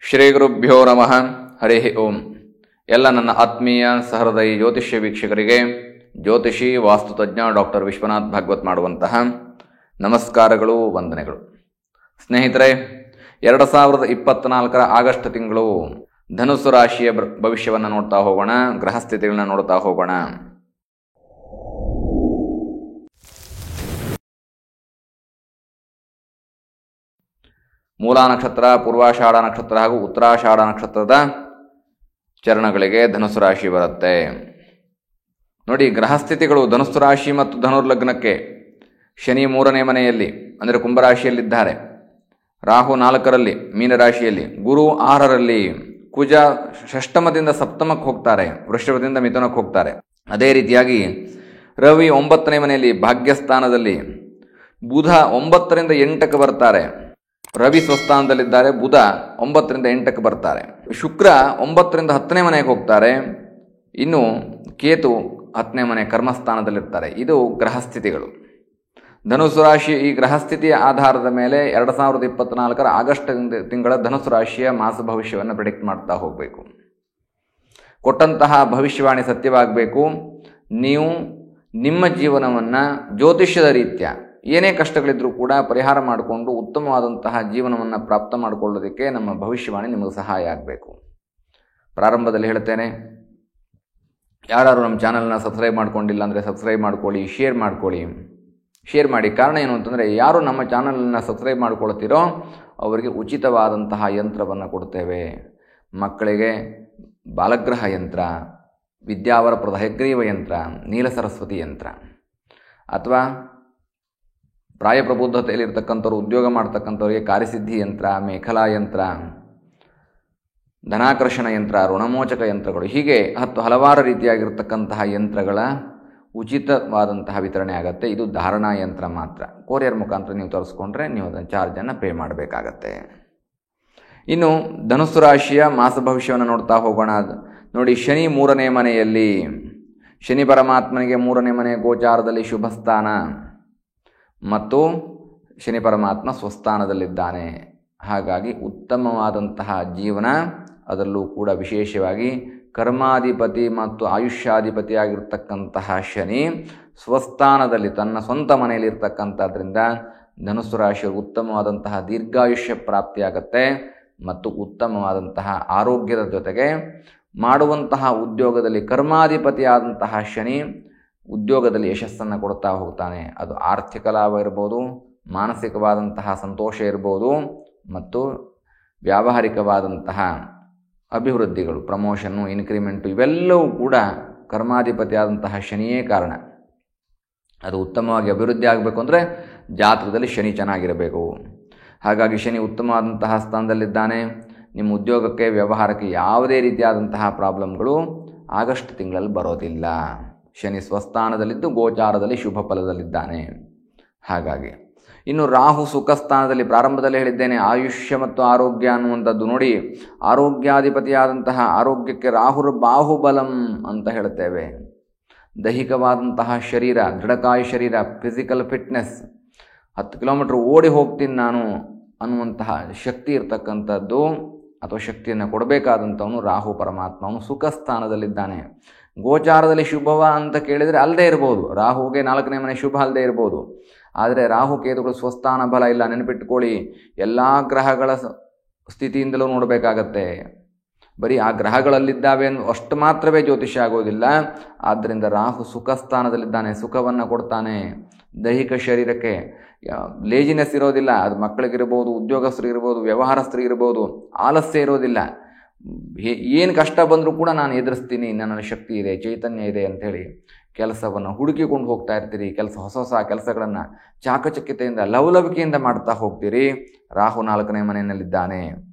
ಶ್ರೀ ಗುರುಭ್ಯೋ ನಮಃ. ಹರಿ ಓಂ. ಎಲ್ಲ ನನ್ನ ಆತ್ಮೀಯ ಸಹೃದಯಿ ಜ್ಯೋತಿಷ್ಯ ವೀಕ್ಷಕರಿಗೆ ಜ್ಯೋತಿಷಿ ವಾಸ್ತುತಜ್ಞ ಡಾಕ್ಟರ್ ವಿಶ್ವನಾಥ್ ಭಾಗವತ್ ಮಾಡುವಂತಹ ನಮಸ್ಕಾರಗಳು, ವಂದನೆಗಳು. ಸ್ನೇಹಿತರೆ, 2024 ಆಗಸ್ಟ್ ತಿಂಗಳು ಧನುಸ್ಸು ರಾಶಿಯ ಭವಿಷ್ಯವನ್ನು ನೋಡ್ತಾ ಹೋಗೋಣ. ಗ್ರಹಸ್ಥಿತಿಗಳನ್ನ ನೋಡ್ತಾ ಹೋಗೋಣ. ಮೂಲ ನಕ್ಷತ್ರ, ಪೂರ್ವಾಷಾಢ ನಕ್ಷತ್ರ ಹಾಗೂ ಉತ್ತರಾಷಾಢ ನಕ್ಷತ್ರದ ಚರಣಗಳಿಗೆ ಧನುಸ್ಸು ರಾಶಿ ಬರುತ್ತೆ. ನೋಡಿ, ಗ್ರಹಸ್ಥಿತಿಗಳು ಧನುಸ್ಸು ರಾಶಿ ಮತ್ತು ಧನುರ್ಲಗ್ನಕ್ಕೆ ಶನಿ 3ನೇ ಮನೆಯಲ್ಲಿ ಅಂದರೆ ಕುಂಭರಾಶಿಯಲ್ಲಿದ್ದಾರೆ, ರಾಹು 4ರಲ್ಲಿ ಮೀನರಾಶಿಯಲ್ಲಿ, ಗುರು 6ರಲ್ಲಿ, ಕುಜ ಷಷ್ಠಮದಿಂದ ಸಪ್ತಮಕ್ಕೆ ಹೋಗ್ತಾರೆ, ವೃಷಭದಿಂದ ಮಿಥುನಕ್ಕೆ ಹೋಗ್ತಾರೆ. ಅದೇ ರೀತಿಯಾಗಿ ರವಿ 9ನೇ ಮನೆಯಲ್ಲಿ ಭಾಗ್ಯಸ್ಥಾನದಲ್ಲಿ, ಬುಧ 9ರಿಂದ 8ಕ್ಕೆ ಬರ್ತಾರೆ, ರವಿ ಸ್ವಸ್ಥಾನದಲ್ಲಿದ್ದಾರೆ, ಬುಧ 9ರಿಂದ 8ಕ್ಕೆ ಬರ್ತಾರೆ, ಶುಕ್ರ 9ರಿಂದ 10ನೇ ಮನೆಗೆ ಹೋಗ್ತಾರೆ, ಇನ್ನು ಕೇತು 10ನೇ ಮನೆ ಕರ್ಮಸ್ಥಾನದಲ್ಲಿರ್ತಾರೆ. ಇದು ಗ್ರಹಸ್ಥಿತಿಗಳು. ಧನುಸ್ಸು ರಾಶಿ ಈ ಗ್ರಹಸ್ಥಿತಿಯ ಆಧಾರದ ಮೇಲೆ 2024 ಆಗಸ್ಟ್ ತಿಂಗಳ ಧನುಸ್ಸು ರಾಶಿಯ ಮಾಸ ಭವಿಷ್ಯವನ್ನು ಪ್ರೆಡಿಕ್ಟ್ ಮಾಡ್ತಾ ಹೋಗಬೇಕು. ಕೊಟ್ಟಂತಹ ಭವಿಷ್ಯವಾಣಿ ಸತ್ಯವಾಗಬೇಕು. ನೀವು ನಿಮ್ಮ ಜೀವನವನ್ನು ಜ್ಯೋತಿಷ್ಯದ ರೀತ್ಯ ಏನೇ ಕಷ್ಟಗಳಿದ್ರೂ ಕೂಡ ಪರಿಹಾರ ಮಾಡಿಕೊಂಡು ಉತ್ತಮವಾದಂತಹ ಜೀವನವನ್ನು ಪ್ರಾಪ್ತ ಮಾಡಿಕೊಳ್ಳೋದಕ್ಕೆ ನಮ್ಮ ಭವಿಷ್ಯವಾಣಿ ನಿಮಗೆ ಸಹಾಯ ಆಗಬೇಕು. ಪ್ರಾರಂಭದಲ್ಲಿ ಹೇಳ್ತೇನೆ, ಯಾರು ನಮ್ಮ ಚಾನಲ್ನ ಸಬ್ಸ್ಕ್ರೈಬ್ ಮಾಡ್ಕೊಂಡಿಲ್ಲ ಅಂದರೆ ಸಬ್ಸ್ಕ್ರೈಬ್ ಮಾಡ್ಕೊಳ್ಳಿ, ಶೇರ್ ಮಾಡಿ. ಕಾರಣ ಏನು ಅಂತಂದರೆ, ಯಾರು ನಮ್ಮ ಚಾನಲನ್ನು ಸಬ್ಸ್ಕ್ರೈಬ್ ಮಾಡ್ಕೊಳ್ತೀರೋ ಅವರಿಗೆ ಉಚಿತವಾದಂತಹ ಯಂತ್ರವನ್ನು ಕೊಡ್ತೇವೆ. ಮಕ್ಕಳಿಗೆ ಬಾಲಗ್ರಹ ಯಂತ್ರ, ವಿದ್ಯಾವರಪ್ರದ ಹಯಗ್ರೀವ ಯಂತ್ರ, ನೀಲ ಸರಸ್ವತಿ ಯಂತ್ರ, ಅಥವಾ ಪ್ರಾಯಪ್ರಬುದ್ಧತೆಯಲ್ಲಿರ್ತಕ್ಕಂಥವ್ರು ಉದ್ಯೋಗ ಮಾಡ್ತಕ್ಕಂಥವ್ರಿಗೆ ಕಾರ್ಯಸಿದ್ಧಿ ಯಂತ್ರ, ಮೇಖಲಾ ಯಂತ್ರ, ಧನಾಕರ್ಷಣ ಯಂತ್ರ, ಋಣಮೋಚಕ ಯಂತ್ರಗಳು, ಹೀಗೆ ಹಲವಾರು ರೀತಿಯಾಗಿರ್ತಕ್ಕಂತಹ ಯಂತ್ರಗಳ ಉಚಿತವಾದಂತಹ ವಿತರಣೆ ಆಗುತ್ತೆ. ಇದು ಧಾರಣಾ ಯಂತ್ರ ಮಾತ್ರ. ಕೊರಿಯರ್ ಮುಖಾಂತರ ನೀವು ತರಿಸ್ಕೊಂಡ್ರೆ ನೀವು ಅದನ್ನು ಚಾರ್ಜನ್ನು ಪೇ ಮಾಡಬೇಕಾಗತ್ತೆ. ಇನ್ನು ಧನುಸ್ಸು ರಾಶಿಯ ಮಾಸ ಭವಿಷ್ಯವನ್ನು ನೋಡ್ತಾ ಹೋಗೋಣ. ನೋಡಿ, ಶನಿ 3ನೇ ಮನೆಯಲ್ಲಿ, ಶನಿ ಪರಮಾತ್ಮನಿಗೆ 3ನೇ ಮನೆ ಗೋಚಾರದಲ್ಲಿ ಶುಭ ಸ್ಥಾನ ಮತ್ತು ಶನಿ ಪರಮಾತ್ಮ ಸ್ವಸ್ಥಾನದಲ್ಲಿದ್ದಾನೆ. ಹಾಗಾಗಿ ಉತ್ತಮವಾದಂತಹ ಜೀವನ, ಅದರಲ್ಲೂ ಕೂಡ ವಿಶೇಷವಾಗಿ ಕರ್ಮಾಧಿಪತಿ ಮತ್ತು ಆಯುಷ್ಯಾಧಿಪತಿಯಾಗಿರ್ತಕ್ಕಂತಹ ಶನಿ ಸ್ವಸ್ಥಾನದಲ್ಲಿ ತನ್ನ ಸ್ವಂತ ಮನೆಯಲ್ಲಿರ್ತಕ್ಕಂಥದ್ರಿಂದ ಧನುಸ್ಸು ರಾಶಿಯವರು ಉತ್ತಮವಾದಂತಹ ದೀರ್ಘಾಯುಷ್ಯ ಪ್ರಾಪ್ತಿಯಾಗತ್ತೆ ಮತ್ತು ಉತ್ತಮವಾದಂತಹ ಆರೋಗ್ಯದ ಜೊತೆಗೆ ಮಾಡುವಂತಹ ಉದ್ಯೋಗದಲ್ಲಿ ಕರ್ಮಾಧಿಪತಿಯಾದಂತಹ ಶನಿ ಉದ್ಯೋಗದಲ್ಲಿ ಯಶಸ್ಸನ್ನು ಕೊಡ್ತಾ ಹೋಗ್ತಾನೆ. ಅದು ಆರ್ಥಿಕ ಲಾಭ ಇರ್ಬೋದು, ಮಾನಸಿಕವಾದಂತಹ ಸಂತೋಷ ಇರ್ಬೋದು ಮತ್ತು ವ್ಯಾವಹಾರಿಕವಾದಂತಹ ಅಭಿವೃದ್ಧಿಗಳು, ಪ್ರಮೋಷನ್ನು, ಇನ್ಕ್ರಿಮೆಂಟು, ಇವೆಲ್ಲವೂ ಕೂಡ ಕರ್ಮಾಧಿಪತಿಯಾದಂತಹ ಶನಿಯೇ ಕಾರಣ. ಅದು ಉತ್ತಮವಾಗಿ ಅಭಿವೃದ್ಧಿ ಆಗಬೇಕು ಅಂದರೆ ಜಾತಕದಲ್ಲಿ ಶನಿ ಚೆನ್ನಾಗಿರಬೇಕು. ಹಾಗಾಗಿ ಶನಿ ಉತ್ತಮವಾದಂತಹ ಸ್ಥಾನದಲ್ಲಿದ್ದಾನೆ. ನಿಮ್ಮ ಉದ್ಯೋಗಕ್ಕೆ, ವ್ಯವಹಾರಕ್ಕೆ ಯಾವುದೇ ರೀತಿಯಾದಂತಹ ಪ್ರಾಬ್ಲಮ್ಗಳು ಆಗಸ್ಟ್ ತಿಂಗಳಲ್ಲಿ ಬರೋದಿಲ್ಲ. ಶನಿ ಸ್ವಸ್ಥಾನದಲ್ಲಿದ್ದು ಗೋಚಾರದಲ್ಲಿ ಶುಭ ಫಲದಲ್ಲಿದ್ದಾನೆ. ಹಾಗಾಗಿ ಇನ್ನು ರಾಹು ಸುಖ ಸ್ಥಾನದಲ್ಲಿ, ಪ್ರಾರಂಭದಲ್ಲಿ ಹೇಳಿದ್ದೇನೆ, ಆಯುಷ್ಯ ಮತ್ತು ಆರೋಗ್ಯ ಅನ್ನುವಂಥದ್ದು. ನೋಡಿ, ಆರೋಗ್ಯಾಧಿಪತಿಯಾದಂತಹ ಆರೋಗ್ಯಕ್ಕೆ ರಾಹುರ ಬಾಹುಬಲಂ ಅಂತ ಹೇಳ್ತೇವೆ. ದೈಹಿಕವಾದಂತಹ ಶರೀರ, ದೃಢಕಾಯ ಶರೀರ, ಫಿಸಿಕಲ್ ಫಿಟ್ನೆಸ್, 10 ಕಿಲೋಮೀಟರ್ ಓಡಿ ಹೋಗ್ತೀನಿ ನಾನು ಅನ್ನುವಂತಹ ಶಕ್ತಿ ಇರ್ತಕ್ಕಂಥದ್ದು ಅಥವಾ ಶಕ್ತಿಯನ್ನು ಕೊಡಬೇಕಾದಂಥವನು ರಾಹು ಪರಮಾತ್ಮ. ಅವನು ಸುಖ ಸ್ಥಾನದಲ್ಲಿದ್ದಾನೆ. ಗೋಚಾರದಲ್ಲಿ ಶುಭವ ಅಂತ ಕೇಳಿದರೆ ಅಲ್ಲದೆ ಇರ್ಬೋದು, ರಾಹುಗೆ 4ನೇ ಮನೆ ಶುಭ ಅಲ್ಲದೆ ಇರ್ಬೋದು. ಆದರೆ ರಾಹು ಕೇತುಗಳು ಸ್ವಸ್ಥಾನ ಬಲ ಇಲ್ಲ, ನೆನಪಿಟ್ಕೊಳ್ಳಿ. ಎಲ್ಲ ಗ್ರಹಗಳ ಸ್ಥಿತಿಯಿಂದಲೂ ನೋಡಬೇಕಾಗತ್ತೆ. ಬರೀ ಆ ಗ್ರಹಗಳಲ್ಲಿದ್ದಾವೆ ಅಷ್ಟು ಮಾತ್ರವೇ ಜ್ಯೋತಿಷ್ಯ ಆಗೋದಿಲ್ಲ. ಆದ್ದರಿಂದ ರಾಹು ಸುಖ ಸ್ಥಾನದಲ್ಲಿದ್ದಾನೆ, ಸುಖವನ್ನು ಕೊಡ್ತಾನೆ. ದೈಹಿಕ ಶರೀರಕ್ಕೆ ಲೇಜಿನೆಸ್ ಇರೋದಿಲ್ಲ. ಅದು ಮಕ್ಕಳಿಗಿರ್ಬೋದು, ಉದ್ಯೋಗಸ್ಥರಿಗಿರ್ಬೋದು, ವ್ಯವಹಾರಸ್ಥರಿಗಿರ್ಬೋದು, ಆಲಸ್ಯ ಇರೋದಿಲ್ಲ. ಏನು ಕಷ್ಟ ಬಂದರೂ ಕೂಡ ನಾನು ಎದುರಿಸ್ತೀನಿ, ನನ್ನಲ್ಲಿ ಶಕ್ತಿ ಇದೆ, ಚೈತನ್ಯ ಇದೆ ಅಂಥೇಳಿ ಕೆಲಸವನ್ನು ಹುಡುಕಿಕೊಂಡು ಹೋಗ್ತಾ ಇರ್ತೀರಿ. ಹೊಸ ಕೆಲಸಗಳನ್ನು ಚಾಕಚಕ್ಯತೆಯಿಂದ, ಲವಲವಿಕೆಯಿಂದ ಮಾಡ್ತಾ ಹೋಗ್ತೀರಿ. ರಾಹು 4ನೇ ಮನೆಯಲ್ಲಿದ್ದಾನೆ.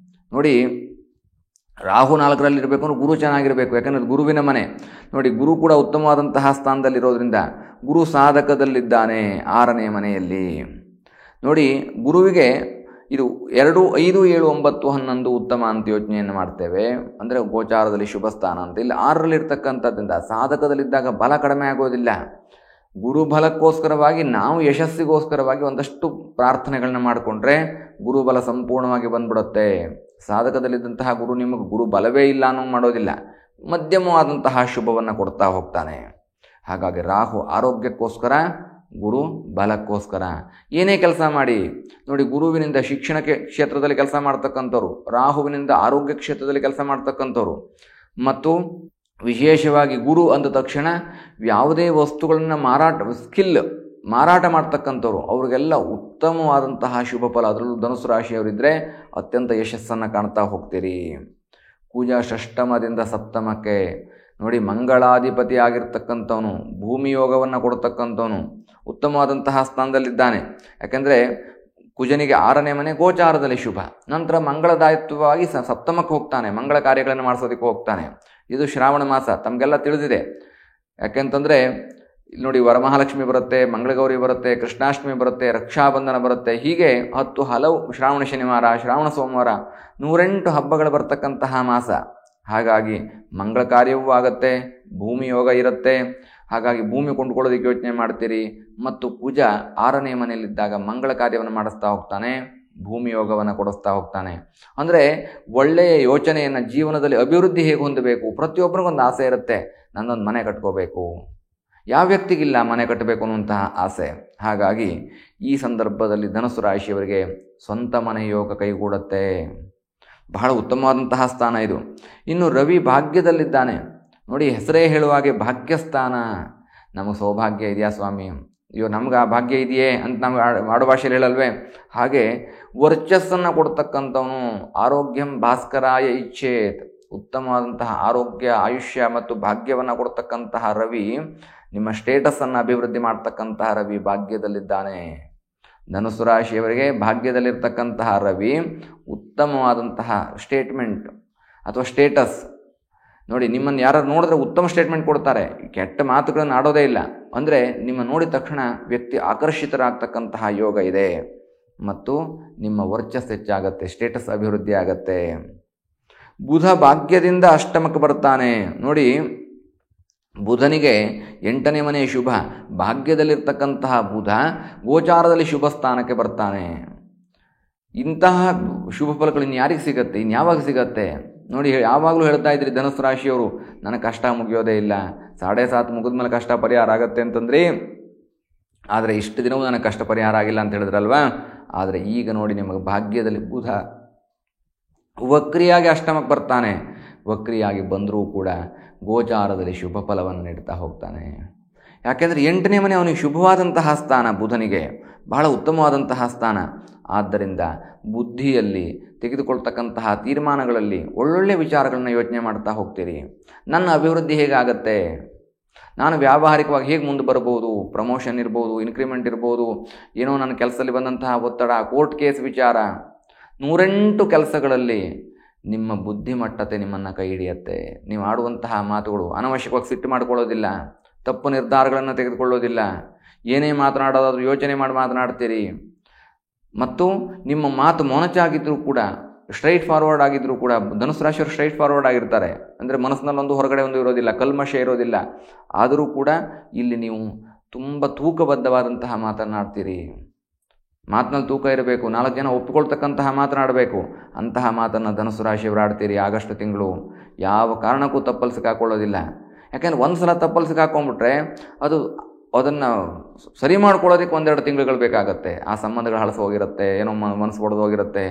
ನೋಡಿ, ರಾಹು 4ರಲ್ಲಿರಬೇಕು ಅಂದ್ರೆ ಗುರು ಚೆನ್ನಾಗಿರಬೇಕು. ಯಾಕಂದರೆ ಗುರುವಿನ ಮನೆ. ನೋಡಿ, ಗುರು ಕೂಡ ಉತ್ತಮವಾದಂತಹ ಸ್ಥಾನದಲ್ಲಿರೋದ್ರಿಂದ ಗುರು ಸಾಧಕದಲ್ಲಿದ್ದಾನೆ 6ನೇ ಮನೆಯಲ್ಲಿ. ನೋಡಿ, ಗುರುವಿಗೆ ಇದು 2, 5, 7, 9, 11 ಉತ್ತಮ ಅಂತ ಯೋಚನೆಯನ್ನು ಮಾಡ್ತೇವೆ. ಅಂದರೆ ಗೋಚಾರದಲ್ಲಿ ಶುಭ ಸ್ಥಾನ ಅಂತ. ಇಲ್ಲಿ 6ರಲ್ಲಿರ್ತಕ್ಕಂಥದ್ರಿಂದ ಸಾಧಕದಲ್ಲಿದ್ದಾಗ ಬಲ ಕಡಿಮೆ ಆಗೋದಿಲ್ಲ. ಗುರುಬಲಕ್ಕೋಸ್ಕರವಾಗಿ ನಾವು ಯಶಸ್ಸಿಗೋಸ್ಕರವಾಗಿ ಒಂದಷ್ಟು ಪ್ರಾರ್ಥನೆಗಳನ್ನ ಮಾಡಿಕೊಂಡ್ರೆ ಗುರುಬಲ ಸಂಪೂರ್ಣವಾಗಿ ಬಂದ್ಬಿಡುತ್ತೆ. ಸಾಧಕದಲ್ಲಿದ್ದಂತಹ ಗುರು ನಿಮಗೆ ಗುರು ಬಲವೇ ಇಲ್ಲ ಅನ್ನೋ ಮಾಡೋದಿಲ್ಲ, ಮಧ್ಯಮವಾದಂತಹ ಶುಭವನ್ನು ಕೊಡ್ತಾ ಹೋಗ್ತಾನೆ. ಹಾಗಾಗಿ ರಾಹು ಆರೋಗ್ಯಕ್ಕೋಸ್ಕರ, ಗುರು ಬಲಕ್ಕೋಸ್ಕರ. ಏನೇ ಕೆಲಸ ಮಾಡಿ ನೋಡಿ, ಗುರುವಿನಿಂದ ಶಿಕ್ಷಣ ಕ್ಷೇತ್ರದಲ್ಲಿ ಕೆಲಸ ಮಾಡ್ತಕ್ಕಂಥವ್ರು, ರಾಹುವಿನಿಂದ ಆರೋಗ್ಯ ಕ್ಷೇತ್ರದಲ್ಲಿ ಕೆಲಸ ಮಾಡ್ತಕ್ಕಂಥವ್ರು, ಮತ್ತು ವಿಶೇಷವಾಗಿ ಗುರು ಅಂದ ತಕ್ಷಣ ಯಾವುದೇ ವಸ್ತುಗಳನ್ನು ಮಾರಾಟ ಮಾಡ್ತಕ್ಕಂಥವ್ರು, ಅವ್ರಿಗೆಲ್ಲ ಉತ್ತಮವಾದಂತಹ ಶುಭ ಫಲ. ಅದರಲ್ಲೂ ಧನುಸು ರಾಶಿಯವರಿದ್ದರೆ ಅತ್ಯಂತ ಯಶಸ್ಸನ್ನು ಕಾಣ್ತಾ ಹೋಗ್ತೀರಿ. ಕುಜ ಷಷ್ಠಮದಿಂದ ಸಪ್ತಮಕ್ಕೆ ನೋಡಿ, ಮಂಗಳಾಧಿಪತಿ ಆಗಿರ್ತಕ್ಕಂಥವನು, ಭೂಮಿ ಯೋಗವನ್ನು ಕೊಡ್ತಕ್ಕಂಥವನು ಉತ್ತಮವಾದಂತಹ ಸ್ಥಾನದಲ್ಲಿದ್ದಾನೆ. ಯಾಕೆಂದರೆ ಕುಜನಿಗೆ 6ನೇ ಮನೆ ಗೋಚಾರದಲ್ಲಿ ಶುಭ. ನಂತರ ಮಂಗಳದಾಯಿತ್ವವಾಗಿ ಸಪ್ತಮಕ್ಕೆ ಹೋಗ್ತಾನೆ, ಮಂಗಳ ಕಾರ್ಯಗಳನ್ನು ಮಾಡಿಸೋದಕ್ಕೆ ಹೋಗ್ತಾನೆ. ಇದು ಶ್ರಾವಣ ಮಾಸ, ತಮಗೆಲ್ಲ ತಿಳಿದಿದೆ. ಯಾಕೆಂತಂದರೆ ನೋಡಿ, ವರಮಹಾಲಕ್ಷ್ಮಿ ಬರುತ್ತೆ, ಮಂಗಳಗೌರಿ ಬರುತ್ತೆ, ಕೃಷ್ಣಾಷ್ಟಮಿ ಬರುತ್ತೆ, ರಕ್ಷಾಬಂಧನ ಬರುತ್ತೆ, ಹೀಗೆ 10 ಹಲವು ಶ್ರಾವಣ ಶನಿವಾರ, ಶ್ರಾವಣ ಸೋಮವಾರ, 108 ಹಬ್ಬಗಳು ಬರ್ತಕ್ಕಂತಹ ಮಾಸ. ಹಾಗಾಗಿ ಮಂಗಳ ಕಾರ್ಯವೂ ಆಗುತ್ತೆ, ಭೂಮಿ ಯೋಗ ಇರುತ್ತೆ. ಹಾಗಾಗಿ ಭೂಮಿ ಕೊಂಡುಕೊಳ್ಳೋದಕ್ಕೆ ಯೋಚನೆ ಮಾಡ್ತೀರಿ. ಮತ್ತು ಕುಜ 6ನೇ ಮನೆಯಲ್ಲಿದ್ದಾಗ ಮಂಗಳ ಕಾರ್ಯವನ್ನು ಮಾಡಿಸ್ತಾ ಹೋಗ್ತಾನೆ, ಭೂಮಿ ಯೋಗವನ್ನು ಕೊಡಿಸ್ತಾ ಹೋಗ್ತಾನೆ. ಅಂದರೆ ಒಳ್ಳೆಯ ಯೋಚನೆಯನ್ನು, ಜೀವನದಲ್ಲಿ ಅಭಿವೃದ್ಧಿ ಹೇಗೆ ಹೊಂದಬೇಕು, ಪ್ರತಿಯೊಬ್ಬರಿಗೊಂದು ಆಸೆ ಇರುತ್ತೆ. ನನ್ನೊಂದು ಮನೆ ಕಟ್ಕೋಬೇಕು, ಯಾವ ವ್ಯಕ್ತಿಗಿಲ್ಲ ಮನೆ ಕಟ್ಟಬೇಕು ಅನ್ನುವಂತಹ ಆಸೆ. ಹಾಗಾಗಿ ಈ ಸಂದರ್ಭದಲ್ಲಿ ಧನುಸು ರಾಶಿಯವರಿಗೆ ಸ್ವಂತ ಮನೆ ಯೋಗ ಕೈಗೂಡುತ್ತೆ. ಬಹಳ ಉತ್ತಮವಾದಂತಹ ಸ್ಥಾನ ಇದು. ಇನ್ನು ರವಿ ಭಾಗ್ಯದಲ್ಲಿದ್ದಾನೆ ನೋಡಿ, ಹೆಸರೇ ಹೇಳುವಾಗೆ ಭಾಗ್ಯಸ್ಥಾನ. ನಮಗೆ ಸೌಭಾಗ್ಯ ಇದೆಯಾ ಸ್ವಾಮಿ, ಅಯ್ಯೋ ನಮ್ಗೆ ಆ ಭಾಗ್ಯ ಇದೆಯೇ ಅಂತ ನಾವು ಆಡು ಭಾಷೆಯಲ್ಲಿ ಹೇಳಲ್ವೇ, ಹಾಗೆ ವರ್ಚಸ್ಸನ್ನು ಕೊಡ್ತಕ್ಕಂಥವನು. ಆರೋಗ್ಯಂ ಭಾಸ್ಕರಾಯ ಇಚ್ಛೇತ್, ಉತ್ತಮವಾದಂತಹ ಆರೋಗ್ಯ, ಆಯುಷ್ಯ ಮತ್ತು ಭಾಗ್ಯವನ್ನು ಕೊಡ್ತಕ್ಕಂತಹ ರವಿ, ನಿಮ್ಮ ಸ್ಟೇಟಸನ್ನು ಅಭಿವೃದ್ಧಿ ಮಾಡ್ತಕ್ಕಂತಹ ರವಿ ಭಾಗ್ಯದಲ್ಲಿದ್ದಾನೆ. ಧನುಸು ರಾಶಿಯವರಿಗೆ ಭಾಗ್ಯದಲ್ಲಿರ್ತಕ್ಕಂತಹ ರವಿ ಉತ್ತಮವಾದಂತಹ ಸ್ಟೇಟ್ಮೆಂಟ್ ಅಥವಾ ಸ್ಟೇಟಸ್ ನೋಡಿ, ನಿಮ್ಮನ್ನು ಯಾರು ನೋಡಿದ್ರೆ ಉತ್ತಮ ಸ್ಟೇಟ್ಮೆಂಟ್ ಕೊಡ್ತಾರೆ, ಕೆಟ್ಟ ಮಾತುಗಳನ್ನು ಆಡೋದೇ ಇಲ್ಲ. ಅಂದರೆ ನಿಮ್ಮ ನೋಡಿದ ತಕ್ಷಣ ವ್ಯಕ್ತಿ ಆಕರ್ಷಿತರಾಗ್ತಕ್ಕಂತಹ ಯೋಗ ಇದೆ. ಮತ್ತು ನಿಮ್ಮ ವರ್ಚಸ್ ಹೆಚ್ಚಾಗತ್ತೆ, ಸ್ಟೇಟಸ್ ಅಭಿವೃದ್ಧಿ ಆಗತ್ತೆ. ಬುಧ ಭಾಗ್ಯದಿಂದ ಅಷ್ಟಮಕ್ಕೆ ಬರ್ತಾನೆ ನೋಡಿ, ಬುಧನಿಗೆ 8ನೇ ಮನೆ ಶುಭ. ಭಾಗ್ಯದಲ್ಲಿರ್ತಕ್ಕಂತಹ ಬುಧ ಗೋಚಾರದಲ್ಲಿ ಶುಭ ಸ್ಥಾನಕ್ಕೆ ಬರ್ತಾನೆ. ಇಂತಹ ಶುಭ ಫಲಗಳು ಇನ್ಯಾರಿಗೆ ಸಿಗತ್ತೆ, ಇನ್ಯಾವಾಗ ಸಿಗತ್ತೆ ನೋಡಿ. ಯಾವಾಗಲೂ ಹೇಳ್ತಾ ಇದ್ರಿ ಧನುಸು ರಾಶಿಯವರು, ನನಗೆ ಕಷ್ಟ ಮುಗಿಯೋದೇ ಇಲ್ಲ, 7.5 ಮುಗಿದ್ಮೇಲೆ ಕಷ್ಟ ಪರಿಹಾರ ಆಗತ್ತೆ ಅಂತಂದ್ರಿ. ಆದರೆ ಇಷ್ಟು ದಿನವೂ ನನಗೆ ಕಷ್ಟ ಪರಿಹಾರ ಆಗಿಲ್ಲ ಅಂತ ಹೇಳಿದ್ರಲ್ವ. ಆದರೆ ಈಗ ನೋಡಿ, ನಿಮಗೆ ಭಾಗ್ಯದಲ್ಲಿ ಬುಧ ವಕ್ರಿಯಾಗಿ ಅಷ್ಟಮಕ್ಕೆ ಬರ್ತಾನೆ. ವಕ್ರಿಯಾಗಿ ಬಂದರೂ ಕೂಡ ಗೋಚಾರದಲ್ಲಿ ಶುಭ ಫಲವನ್ನು ನೀಡ್ತಾ ಹೋಗ್ತಾನೆ. ಯಾಕೆಂದರೆ 8ನೇ ಮನೆ ಅವನಿಗೆ ಶುಭವಾದಂತಹ ಸ್ಥಾನ, ಬುಧನಿಗೆ ಬಹಳ ಉತ್ತಮವಾದಂತಹ ಸ್ಥಾನ. ಆದ್ದರಿಂದ ಬುದ್ಧಿಯಲ್ಲಿ ತೆಗೆದುಕೊಳ್ತಕ್ಕಂತಹ ತೀರ್ಮಾನಗಳಲ್ಲಿ ಒಳ್ಳೊಳ್ಳೆ ವಿಚಾರಗಳನ್ನು ಯೋಚನೆ ಮಾಡ್ತಾ ಹೋಗ್ತೀರಿ. ನನ್ನ ಅಭಿವೃದ್ಧಿ ಹೇಗಾಗತ್ತೆ, ನಾನು ವ್ಯಾವಹಾರಿಕವಾಗಿ ಹೇಗೆ ಮುಂದೆ ಬರ್ಬೋದು, ಪ್ರಮೋಷನ್ ಇರ್ಬೋದು, ಇನ್ಕ್ರಿಮೆಂಟ್ ಇರ್ಬೋದು, ಏನೋ ನನ್ನ ಕೆಲಸದಲ್ಲಿ ಬಂದಂತಹ ಒತ್ತಡ, ಕೋರ್ಟ್ ಕೇಸ್ ವಿಚಾರ, 108 ಕೆಲಸಗಳಲ್ಲಿ ನಿಮ್ಮ ಬುದ್ಧಿಮಟ್ಟತೆ ನಿಮ್ಮನ್ನು ಕೈ ಹಿಡಿಯುತ್ತೆ. ನೀವು ಆಡುವಂತಹ ಮಾತುಗಳು ಅನವಶ್ಯಕವಾಗಿ ಸಿಟ್ಟು ಮಾಡಿಕೊಳ್ಳೋದಿಲ್ಲ, ತಪ್ಪು ನಿರ್ಧಾರಗಳನ್ನು ತೆಗೆದುಕೊಳ್ಳೋದಿಲ್ಲ, ಏನೇ ಮಾತನಾಡೋದಾದರೂ ಯೋಚನೆ ಮಾಡಿ ಮಾತನಾಡ್ತೀರಿ. ಮತ್ತು ನಿಮ್ಮ ಮಾತು ಮೊನಚಾಗಿದ್ದರೂ ಕೂಡ, ಸ್ಟ್ರೈಟ್ ಫಾರ್ವರ್ಡ್ ಆಗಿದ್ದರೂ ಕೂಡ, ಧನುಸು ರಾಶಿಯವರು ಸ್ಟ್ರೈಟ್ ಫಾರ್ವರ್ಡ್ ಆಗಿರ್ತಾರೆ. ಅಂದರೆ ಮನಸ್ಸಿನಲ್ಲೊಂದು ಹೊರಗಡೆ ಒಂದು ಇರೋದಿಲ್ಲ, ಕಲ್ಮಶ ಇರೋದಿಲ್ಲ. ಆದರೂ ಕೂಡ ಇಲ್ಲಿ ನೀವು ತುಂಬ ತೂಕಬದ್ಧವಾದಂತಹ ಮಾತನಾಡ್ತೀರಿ. ಮಾತಿನಲ್ಲಿ ತೂಕ ಇರಬೇಕು, 4 ಜನ ಒಪ್ಪಿಕೊಳ್ತಕ್ಕಂತಹ ಮಾತನಾಡಬೇಕು. ಅಂತಹ ಮಾತನ್ನು ಧನುಸು ರಾಶಿಯವರು ಆಡ್ತೀರಿ. ಆಗಸ್ಟ್ ತಿಂಗಳು ಯಾವ ಕಾರಣಕ್ಕೂ ತಪ್ಪಲ್ಲಿ ಸಿಕ್ಕಾಕೊಳ್ಳೋದಿಲ್ಲ. ಯಾಕೆಂದರೆ ಒಂದು ಸಲ ತಪ್ಪಲ್ಲಿ ಸಿಕ್ಕಾಕೊಂಡ್ಬಿಟ್ರೆ ಅದನ್ನು ಸರಿ ಮಾಡ್ಕೊಳ್ಳೋದಕ್ಕೆ 1-2 ತಿಂಗಳುಗಳು ಬೇಕಾಗತ್ತೆ. ಆ ಸಂಬಂಧಗಳು ಹಳಸು ಹೋಗಿರುತ್ತೆ, ಏನೋ ಮನಸ್ಸು ಹೊಡೆದು ಹೋಗಿರುತ್ತೆ,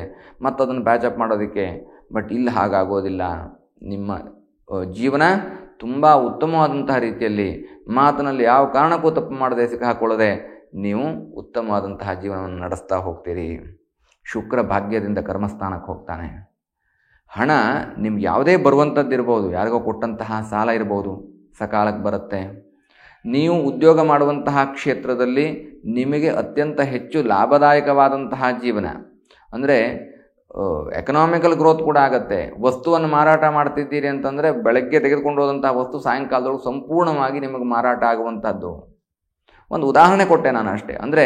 ಮತ್ತು ಅದನ್ನು ಪ್ಯಾಚಪ್ ಮಾಡೋದಕ್ಕೆ. ಬಟ್ ಇಲ್ಲಿ ಹಾಗಾಗೋದಿಲ್ಲ. ನಿಮ್ಮ ಜೀವನ ತುಂಬ ಉತ್ತಮವಾದಂತಹ ರೀತಿಯಲ್ಲಿ, ಮಾತಿನಲ್ಲಿ ಯಾವ ಕಾರಣಕ್ಕೂ ತಪ್ಪು ಮಾಡದೆ ಸಿಕ್ಕಾಕೊಳ್ಳದೆ ನೀವು ಉತ್ತಮವಾದಂತಹ ಜೀವನವನ್ನು ನಡೆಸ್ತಾ ಹೋಗ್ತೀರಿ. ಶುಕ್ರ ಭಾಗ್ಯದಿಂದ ಕರ್ಮಸ್ಥಾನಕ್ಕೆ ಹೋಗ್ತಾನೆ. ಹಣ ನಿಮ್ಗೆ ಯಾವುದೇ ಬರುವಂಥದ್ದಿರ್ಬೋದು, ಯಾರಿಗೋ ಕೊಟ್ಟಂತಹ ಸಾಲ ಇರ್ಬೋದು, ಸಕಾಲಕ್ಕೆ ಬರುತ್ತೆ. ನೀವು ಉದ್ಯೋಗ ಮಾಡುವಂತಹ ಕ್ಷೇತ್ರದಲ್ಲಿ ನಿಮಗೆ ಅತ್ಯಂತ ಹೆಚ್ಚು ಲಾಭದಾಯಕವಾದಂತಹ ಜೀವನ, ಅಂದರೆ ಎಕನಾಮಿಕಲ್ ಗ್ರೋತ್ ಕೂಡ ಆಗುತ್ತೆ. ವಸ್ತುವನ್ನು ಮಾರಾಟ ಮಾಡ್ತಿದ್ದೀರಿ ಅಂತಂದರೆ ಬೆಳಗ್ಗೆ ತೆಗೆದುಕೊಂಡು ಹೋದಂತಹ ವಸ್ತು ಸಾಯಂಕಾಲದೊಳಗೆ ಸಂಪೂರ್ಣವಾಗಿ ನಿಮಗೆ ಮಾರಾಟ ಆಗುವಂಥದ್ದು. ಒಂದು ಉದಾಹರಣೆ ಕೊಟ್ಟೆ ನಾನು ಅಷ್ಟೇ. ಅಂದರೆ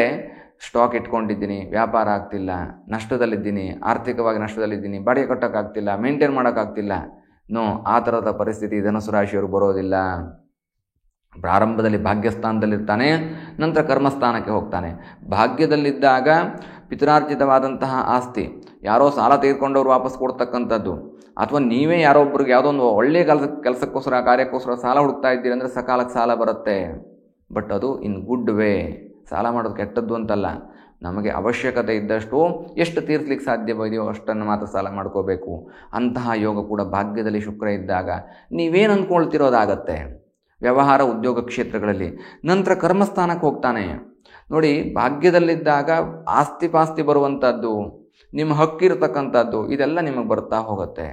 ಸ್ಟಾಕ್ ಇಟ್ಕೊಂಡಿದ್ದೀನಿ, ವ್ಯಾಪಾರ ಆಗ್ತಿಲ್ಲ, ನಷ್ಟದಲ್ಲಿದ್ದೀನಿ, ಆರ್ಥಿಕವಾಗಿ ನಷ್ಟದಲ್ಲಿದ್ದೀನಿ, ಬಾಡಿಗೆ ಕಟ್ಟೋಕ್ಕಾಗ್ತಿಲ್ಲ, ಮೇಂಟೈನ್ ಮಾಡೋಕ್ಕಾಗ್ತಿಲ್ಲ. ಆ ಥರದ ಪರಿಸ್ಥಿತಿ ಧನುಸು ರಾಶಿಯವರು ಬರೋದಿಲ್ಲ. ಪ್ರಾರಂಭದಲ್ಲಿ ಭಾಗ್ಯಸ್ಥಾನದಲ್ಲಿರ್ತಾನೆ, ನಂತರ ಕರ್ಮಸ್ಥಾನಕ್ಕೆ ಹೋಗ್ತಾನೆ. ಭಾಗ್ಯದಲ್ಲಿದ್ದಾಗ ಪಿತೃಾರ್ಜಿತವಾದಂತಹ ಆಸ್ತಿ, ಯಾರೋ ಸಾಲ ತೆಗೆದುಕೊಂಡವ್ರು ವಾಪಸ್ ಕೊಡ್ತಕ್ಕಂಥದ್ದು, ಅಥವಾ ನೀವೇ ಯಾರೊಬ್ಬರಿಗೆ ಯಾವುದೋ ಒಂದು ಒಳ್ಳೆಯ ಕೆಲಸಕ್ಕೋಸ್ಕರ ಕಾರ್ಯಕ್ಕೋಸ್ಕರ ಸಾಲ ಹುಡುಕ್ತಾ ಇದ್ದೀರಿ ಅಂದರೆ ಸಕಾಲಕ್ಕೆ ಸಾಲ ಬರುತ್ತೆ. ಬಟ್ ಅದು ಇನ್ ಗುಡ್ ವೇ. ಸಾಲ ಮಾಡೋದು ಕೆಟ್ಟದ್ದು ಅಂತಲ್ಲ. ನಮಗೆ ಅವಶ್ಯಕತೆ ಇದ್ದಷ್ಟು ಎಷ್ಟು ತೀರಿಸ್ಲಿಕ್ಕೆ ಸಾಧ್ಯವದೆಯೋ ಅಷ್ಟನ್ನು ಮಾತ್ರ ಸಾಲ ಮಾಡ್ಕೋಬೇಕು. ಅಂತಹ ಯೋಗ ಕೂಡ ಭಾಗ್ಯದಲ್ಲಿ ಶುಕ್ರ ಇದ್ದಾಗ ನೀವೇನು ಅಂದ್ಕೊಳ್ತಿರೋದಾಗತ್ತೆ ವ್ಯವಹಾರ ಉದ್ಯೋಗ ಕ್ಷೇತ್ರಗಳಲ್ಲಿ. ನಂತರ ಕರ್ಮಸ್ಥಾನಕ್ಕೆ ಹೋಗ್ತಾನೆ ನೋಡಿ. ಭಾಗ್ಯದಲ್ಲಿದ್ದಾಗ ಆಸ್ತಿ ಪಾಸ್ತಿ ಬರುವಂಥದ್ದು, ನಿಮ್ಮ ಹಕ್ಕಿರ್ತಕ್ಕಂಥದ್ದು ಇದೆಲ್ಲ ನಿಮಗೆ ಬರ್ತಾ ಹೋಗುತ್ತೆ.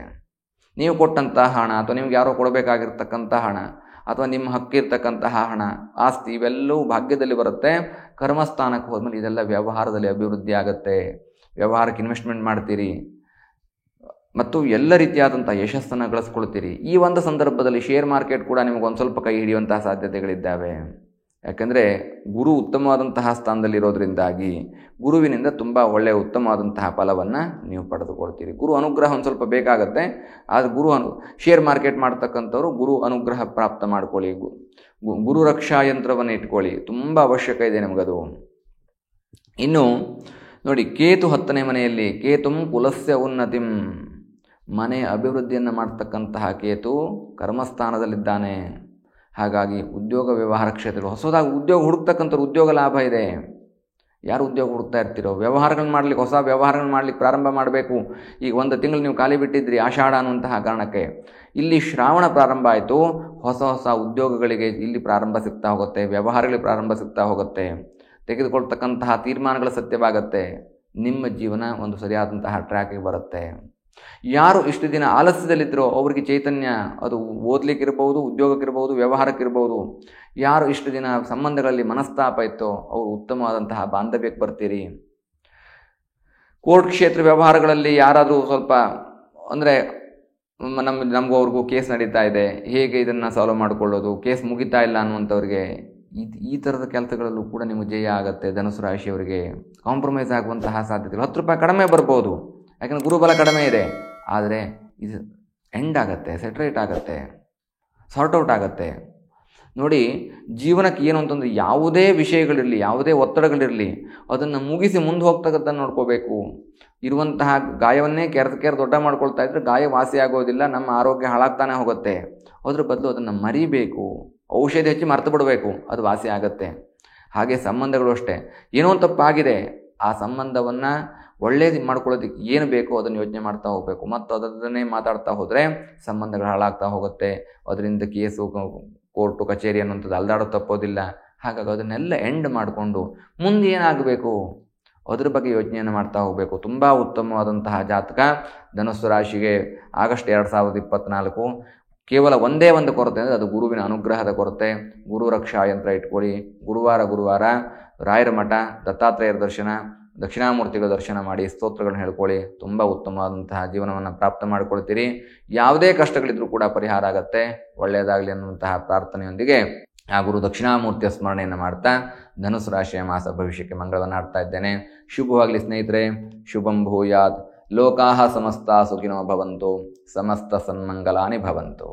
ನೀವು ಕೊಟ್ಟಂತಹ ಹಣ ಅಥವಾ ನಿಮ್ಗೆ ಯಾರೋ ಕೊಡಬೇಕಾಗಿರ್ತಕ್ಕಂಥ ಹಣ ಅಥವಾ ನಿಮ್ಮ ಹಕ್ಕಿರ್ತಕ್ಕಂತಹ ಹಣ, ಆಸ್ತಿ ಇವೆಲ್ಲವೂ ಭಾಗ್ಯದಲ್ಲಿ ಬರುತ್ತೆ. ಕರ್ಮಸ್ಥಾನಕ್ಕೆ ಹೋದ್ಮೇಲೆ ಇದೆಲ್ಲ ವ್ಯವಹಾರದಲ್ಲಿ ಅಭಿವೃದ್ಧಿ ಆಗುತ್ತೆ. ವ್ಯವಹಾರಕ್ಕೆ ಇನ್ವೆಸ್ಟ್ಮೆಂಟ್ ಮಾಡ್ತೀರಿ ಮತ್ತು ಎಲ್ಲ ರೀತಿಯಾದಂಥ ಯಶಸ್ಸನ್ನು ಗಳಿಸ್ಕೊಳ್ತೀರಿ. ಈ ಒಂದು ಸಂದರ್ಭದಲ್ಲಿ ಶೇರ್ ಮಾರ್ಕೆಟ್ ಕೂಡ ನಿಮಗೆ ಒಂದು ಸ್ವಲ್ಪ ಕೈ ಹಿಡಿಯುವಂತಹ ಸಾಧ್ಯತೆಗಳಿದ್ದಾವೆ. ಯಾಕೆಂದರೆ ಗುರು ಉತ್ತಮವಾದಂತಹ ಸ್ಥಾನದಲ್ಲಿರೋದ್ರಿಂದಾಗಿ ಗುರುವಿನಿಂದ ತುಂಬ ಒಳ್ಳೆಯ ಉತ್ತಮವಾದಂತಹ ಫಲವನ್ನು ನೀವು ಪಡೆದುಕೊಳ್ತೀರಿ. ಗುರು ಅನುಗ್ರಹ ಒಂದು ಸ್ವಲ್ಪ ಬೇಕಾಗುತ್ತೆ. ಆದರೆ ಶೇರ್ ಮಾರ್ಕೆಟ್ ಮಾಡ್ತಕ್ಕಂಥವ್ರು ಗುರು ಅನುಗ್ರಹ ಪ್ರಾಪ್ತ ಮಾಡ್ಕೊಳ್ಳಿ. ಗುರು ರಕ್ಷಾ ಯಂತ್ರವನ್ನು ಇಟ್ಕೊಳ್ಳಿ, ತುಂಬ ಅವಶ್ಯಕ ಇದೆ ನಮಗದು. ಇನ್ನು ನೋಡಿ, ಕೇತು 10ನೇ ಮನೆಯಲ್ಲಿ, ಕೇತುಂ ಕುಲಸ್ಯ ಉನ್ನತಿಂ, ಮನೆ ಅಭಿವೃದ್ಧಿಯನ್ನು ಮಾಡ್ತಕ್ಕಂತಹ ಕೇತು ಕರ್ಮಸ್ಥಾನದಲ್ಲಿದ್ದಾನೆ. ಹಾಗಾಗಿ ಉದ್ಯೋಗ ವ್ಯವಹಾರ ಕ್ಷೇತ್ರ ಹೊಸದಾಗಿ ಉದ್ಯೋಗ ಹುಡುಕ್ತಕ್ಕಂಥವ್ರು ಉದ್ಯೋಗ ಲಾಭ ಇದೆ. ಯಾರು ಉದ್ಯೋಗ ಹುಡುಕ್ತಾ ಇರ್ತೀರೋ, ವ್ಯವಹಾರಗಳನ್ನ ಮಾಡಲಿಕ್ಕೆ, ಹೊಸ ವ್ಯವಹಾರಗಳನ್ನ ಮಾಡಲಿಕ್ಕೆ ಪ್ರಾರಂಭ ಮಾಡಬೇಕು. ಈಗ 1 ತಿಂಗಳು ನೀವು ಖಾಲಿ ಬಿಟ್ಟಿದ್ರಿ ಆಷಾಢ ಅನ್ನುವಂತಹ ಕಾರಣಕ್ಕೆ, ಇಲ್ಲಿ ಶ್ರಾವಣ ಪ್ರಾರಂಭ ಆಯಿತು. ಹೊಸ ಹೊಸ ಉದ್ಯೋಗಗಳಿಗೆ ಇಲ್ಲಿ ಪ್ರಾರಂಭ ಸಿಗ್ತಾ ಹೋಗುತ್ತೆ, ವ್ಯವಹಾರಗಳಿಗೆ ಪ್ರಾರಂಭ ಸಿಗ್ತಾ ಹೋಗುತ್ತೆ. ತೆಗೆದುಕೊಳ್ತಕ್ಕಂತಹ ತೀರ್ಮಾನಗಳು ಸತ್ಯವಾಗುತ್ತೆ. ನಿಮ್ಮ ಜೀವನ ಒಂದು ಸರಿಯಾದಂತಹ ಟ್ರ್ಯಾಕಿಗೆ ಬರುತ್ತೆ. ಯಾರು ಇಷ್ಟು ದಿನ ಆಲಸ್ಯದಲ್ಲಿದ್ದರೋ ಅವರಿಗೆ ಚೈತನ್ಯ, ಅದು ಓದಲಿಕ್ಕಿರ್ಬೋದು, ಉದ್ಯೋಗಕ್ಕಿರ್ಬೋದು, ವ್ಯವಹಾರಕ್ಕಿರ್ಬೋದು. ಯಾರು ಇಷ್ಟು ದಿನ ಸಂಬಂಧಗಳಲ್ಲಿ ಮನಸ್ತಾಪ ಇತ್ತೋ ಅವರು ಉತ್ತಮವಾದಂತಹ ಬಾಂಧವ್ಯಕ್ಕೆ ಬರ್ತೀರಿ. ಕೋರ್ಟ್ ಕ್ಷೇತ್ರ ವ್ಯವಹಾರಗಳಲ್ಲಿ ಯಾರಾದರೂ ಸ್ವಲ್ಪ ಅಂದರೆ ನಮಗೂ ಅವ್ರಿಗೂ ಕೇಸ್ ನಡೀತಾ ಇದೆ, ಹೇಗೆ ಇದನ್ನು ಸಾಲ್ವ್ ಮಾಡಿಕೊಳ್ಳೋದು, ಕೇಸ್ ಮುಗಿತಾ ಇಲ್ಲ ಅನ್ನುವಂಥವ್ರಿಗೆ ಈ ಥರದ ಕೆಲಸಗಳಲ್ಲೂ ಕೂಡ ನಿಮಗೆ ಜಯ ಆಗುತ್ತೆ. ಧನುಸು ರಾಶಿಯವರಿಗೆ ಕಾಂಪ್ರಮೈಸ್ ಆಗುವಂತಹ ಸಾಧ್ಯತೆಗಳು. 10 ರೂಪಾಯಿ ಕಡಿಮೆ ಬರ್ಬೋದು, ಯಾಕಂದರೆ ಗುರುಬಲ ಕಡಿಮೆ ಇದೆ. ಆದರೆ ಇದು ಎಂಡ್ ಆಗುತ್ತೆ, ಸೆಟ್ರೇಟ್ ಆಗುತ್ತೆ, ಸಾರ್ಟ್ಔಟ್ ಆಗುತ್ತೆ. ನೋಡಿ, ಜೀವನಕ್ಕೆ ಏನು ಅಂತಂದರೆ ಯಾವುದೇ ವಿಷಯಗಳಿರಲಿ, ಯಾವುದೇ ಒತ್ತಡಗಳಿರಲಿ, ಅದನ್ನು ಮುಗಿಸಿ ಮುಂದೆ ಹೋಗ್ತಕ್ಕಂಥದ್ದು ನೋಡ್ಕೋಬೇಕು. ಇರುವಂತಹ ಗಾಯವನ್ನೇ ಕೆರೆದು ದೊಡ್ಡ ಮಾಡ್ಕೊಳ್ತಾ ಇದ್ದರೆ ಗಾಯ ವಾಸಿ ಆಗೋದಿಲ್ಲ, ನಮ್ಮ ಆರೋಗ್ಯ ಹಾಳಾಗ್ತಾನೆ ಹೋಗುತ್ತೆ. ಅದ್ರ ಬದಲು ಅದನ್ನು ಮರಿಬೇಕು, ಔಷಧಿ ಹಚ್ಚಿ ಮರ್ತು ಬಿಡಬೇಕು, ಅದು ವಾಸಿ ಆಗುತ್ತೆ. ಹಾಗೆ ಸಂಬಂಧಗಳು ಅಷ್ಟೇ. ಏನೋ ತಪ್ಪಾಗಿದೆ, ಆ ಸಂಬಂಧವನ್ನು ಒಳ್ಳೇದು ಮಾಡ್ಕೊಳ್ಳೋದಕ್ಕೆ ಏನು ಬೇಕೋ ಅದನ್ನು ಯೋಚನೆ ಮಾಡ್ತಾ ಹೋಗಬೇಕು. ಮತ್ತು ಅದನ್ನೇ ಮಾತಾಡ್ತಾ ಹೋದರೆ ಸಂಬಂಧಗಳು ಹಾಳಾಗ್ತಾ ಹೋಗುತ್ತೆ. ಅದರಿಂದ ಕೇಸು, ಕೋರ್ಟು, ಕಚೇರಿ ಅನ್ನುವಂಥದ್ದು ಅಲ್ದಾಡೋ ತಪ್ಪೋದಿಲ್ಲ. ಹಾಗಾಗಿ ಅದನ್ನೆಲ್ಲ ಎಂಡ್ ಮಾಡಿಕೊಂಡು ಮುಂದೆ ಏನಾಗಬೇಕು ಅದ್ರ ಬಗ್ಗೆ ಯೋಚನೆಯನ್ನು ಮಾಡ್ತಾ ಹೋಗಬೇಕು. ತುಂಬ ಉತ್ತಮವಾದಂತಹ ಜಾತಕ ಧನುಸ್ಸು ರಾಶಿಗೆ ಆಗಸ್ಟ್ 2024. ಕೇವಲ ಒಂದೇ ಒಂದು ಕೊರತೆ ಅಂದರೆ ಅದು ಗುರುವಿನ ಅನುಗ್ರಹದ ಕೊರತೆ. ಗುರು ರಕ್ಷಾ ಯಂತ್ರ ಇಟ್ಕೊಳ್ಳಿ. ಗುರುವಾರ ರಾಯರ ಮಠ, ದತ್ತಾತ್ರೇಯರ ದರ್ಶನ, ದಕ್ಷಿಣಾಮೂರ್ತಿಗಳ ದರ್ಶನ ಮಾಡಿ ಸ್ತೋತ್ರಗಳನ್ನ ಹೇಳ್ಕೊಳ್ಳಿ. ತುಂಬ ಉತ್ತಮವಾದಂತಹ ಜೀವನವನ್ನು ಪ್ರಾಪ್ತ ಮಾಡಿಕೊಳ್ತೀರಿ. ಯಾವುದೇ ಕಷ್ಟಗಳಿದ್ರೂ ಕೂಡ ಪರಿಹಾರ ಆಗತ್ತೆ. ಒಳ್ಳೆಯದಾಗಲಿ ಅನ್ನುವಂತಹ ಪ್ರಾರ್ಥನೆಯೊಂದಿಗೆ ಆ ಗುರು ದಕ್ಷಿಣಾಮೂರ್ತಿಯ ಸ್ಮರಣೆಯನ್ನು ಮಾಡ್ತಾ ಧನುಸು ರಾಶಿಯ ಮಾಸ ಭವಿಷ್ಯಕ್ಕೆ ಮಂಗಳವನ್ನು ಆಡ್ತಾ ಇದ್ದೇನೆ. ಶುಭವಾಗಲಿ ಸ್ನೇಹಿತರೆ. ಶುಭಂ ಭೂಯಾತ್. ಲೋಕಾಹ ಸಮಸ್ತ ಸುಖಿನೋ ಭವಂತು. ಸಮಸ್ತ ಸನ್ಮಂಗಲಾನಿ ಭವಂತು.